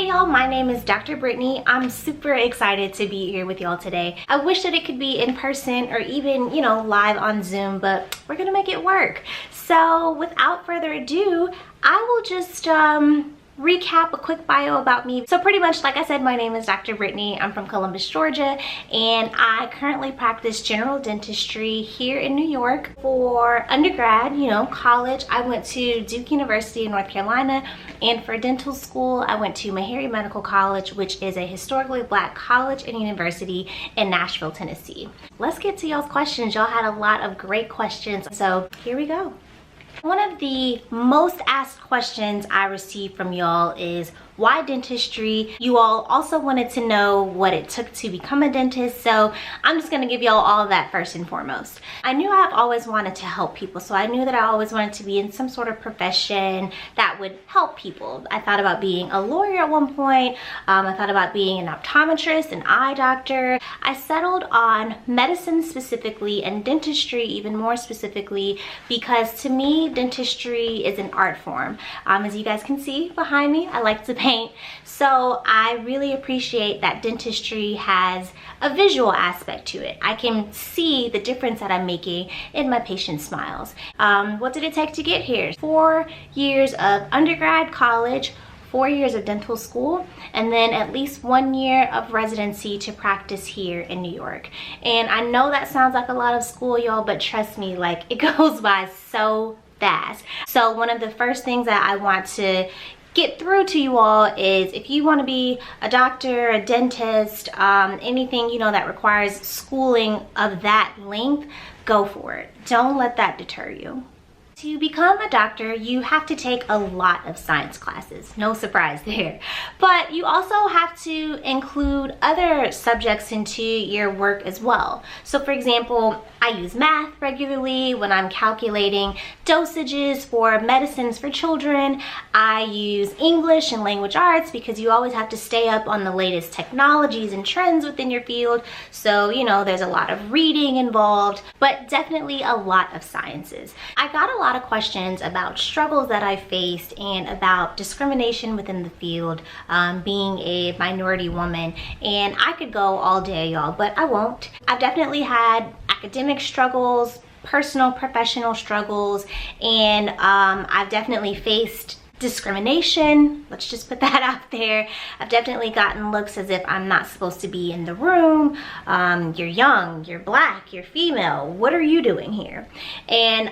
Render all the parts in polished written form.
Hey y'all, my name is Dr. Brittany. I'm super excited to be here with y'all today. I wish that it could be in person or even, live on Zoom, but we're gonna make it work. So without further ado, I will just recap a quick bio about me. So pretty much, like I said, my name is Dr. Brittany. I'm from Columbus, Georgia, and I currently practice general dentistry here in New York. For undergrad, college, I went to Duke University in North Carolina, and for dental school, I went to Meharry Medical College, which is a historically Black college and university in Nashville, Tennessee. Let's get to y'all's questions. Y'all had a lot of great questions, so here we go. One of the most asked questions I received from y'all is, why dentistry? You all also wanted to know what it took to become a dentist, so I'm just gonna give y'all all of that first and foremost. I knew I've always wanted to help people, so I knew that I always wanted to be in some sort of profession that would help people. I thought about being a lawyer at one point. I thought about being an optometrist, an eye doctor. I settled on medicine specifically and dentistry even more specifically because to me, dentistry is an art form. As you guys can see behind me, I like to paint. So I really appreciate that dentistry has a visual aspect to it. I can see the difference that I'm making in my patients' smiles. What did it take to get here? 4 years of undergrad college, 4 years of dental school, and then at least 1 year of residency to practice here in New York. And I know that sounds like a lot of school, y'all, but trust me, like, it goes by so fast. So one of the first things that I want to get through to you all is, if you want to be a doctor, a dentist, anything that requires schooling of that length, go for it. Don't let that deter you. To become a doctor, you have to take a lot of science classes. No surprise there. But you also have to include other subjects into your work as well. So for example, I use math regularly when I'm calculating dosages for medicines for children. I use English and language arts because you always have to stay up on the latest technologies and trends within your field. So, there's a lot of reading involved, but definitely a lot of sciences. I got a lot of questions about struggles that I faced and about discrimination within the field, being a minority woman, and I could go all day, y'all, but I won't. I've definitely had academic struggles, personal, professional struggles, and I've definitely faced discrimination. Let's just put that out there. I've definitely gotten looks as if I'm not supposed to be in the room. You're young, you're Black, you're female. What are you doing here? And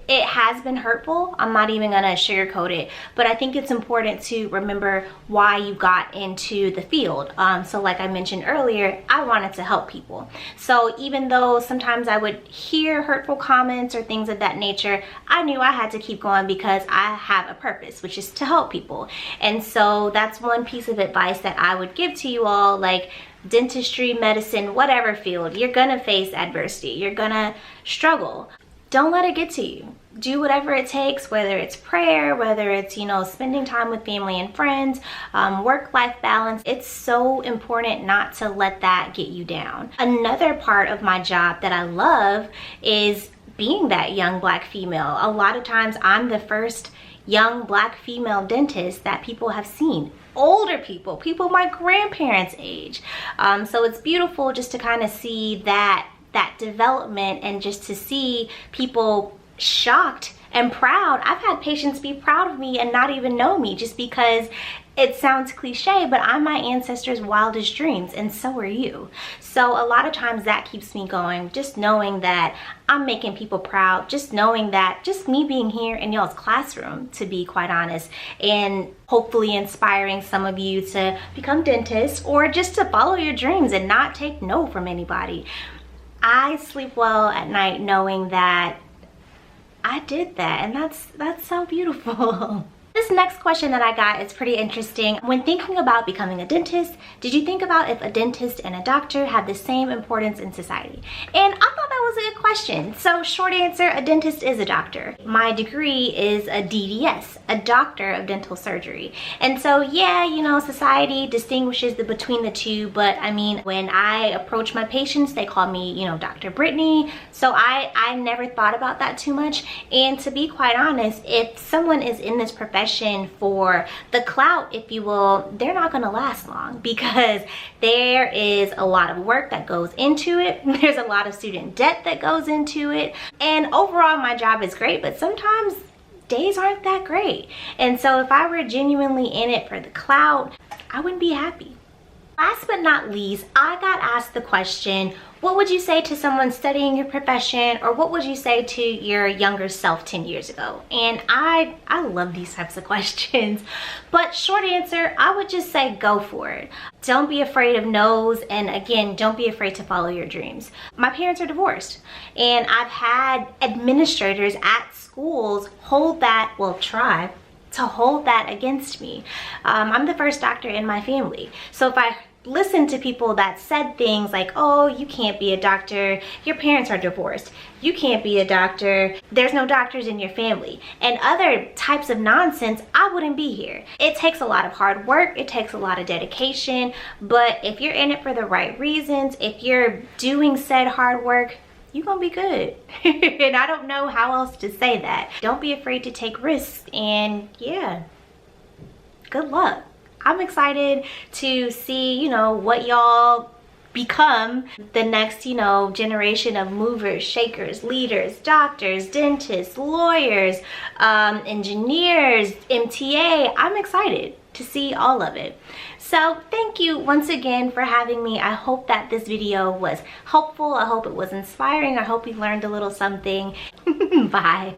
it has been hurtful. I'm not even gonna sugarcoat it, but I think it's important to remember why you got into the field. So like I mentioned earlier, I wanted to help people. So even though sometimes I would hear hurtful comments or things of that nature, I knew I had to keep going because I have a purpose, which is to help people. And so that's one piece of advice that I would give to you all, like dentistry, medicine, whatever field, you're gonna face adversity. You're gonna struggle. Don't let it get to you. Do whatever it takes, whether it's prayer, whether it's, spending time with family and friends, work-life balance. It's so important not to let that get you down. Another part of my job that I love is being that young Black female. A lot of times I'm the first young Black female dentist that people have seen. Older people my grandparents' age. So it's beautiful just to kind of see that development and just to see people shocked and proud. I've had patients be proud of me and not even know me, just because it sounds cliche, but I'm my ancestors' wildest dreams, and so are you. So a lot of times that keeps me going, just knowing that I'm making people proud, just knowing that just me being here in y'all's classroom, to be quite honest, and hopefully inspiring some of you to become dentists or just to follow your dreams and not take no from anybody. I sleep well at night knowing that I did that, and that's so beautiful. This next question that I got is pretty interesting. When thinking about becoming a dentist, did you think about if a dentist and a doctor have the same importance in society? And I thought that was a good question. So short answer, a dentist is a doctor. My degree is a DDS, a doctor of dental surgery. And so yeah, you know, society distinguishes between the two, but I mean, when I approach my patients, they call me, you know, Dr. Brittany. So I never thought about that too much. And to be quite honest, if someone is in this profession for the clout, if you will, they're not gonna last long, because there is a lot of work that goes into it. There's a lot of student debt that goes into it. And overall, my job is great, but sometimes days aren't that great. And so if I were genuinely in it for the clout, I wouldn't be happy. Last but not least, I got asked the question, what would you say to someone studying your profession, or what would you say to your younger self 10 years ago? And I love these types of questions, but short answer, I would just say go for it. Don't be afraid of no's, and again, don't be afraid to follow your dreams. My parents are divorced, and I've had administrators at schools hold that, well, try to hold that against me. I'm the first doctor in my family. So if I listen to people that said things like, oh, you can't be a doctor, your parents are divorced, you can't be a doctor, there's no doctors in your family, and other types of nonsense, I wouldn't be here. It takes a lot of hard work, it takes a lot of dedication, but if you're in it for the right reasons, if you're doing said hard work, you're gonna be good. And I don't know how else to say that. Don't be afraid to take risks, and yeah, good luck. I'm excited to see, you know, what y'all become, the next, you know, generation of movers, shakers, leaders, doctors, dentists, lawyers, engineers, MTA. I'm excited to see all of it. So thank you once again for having me. I hope that this video was helpful. I hope it was inspiring. I hope you learned a little something. Bye.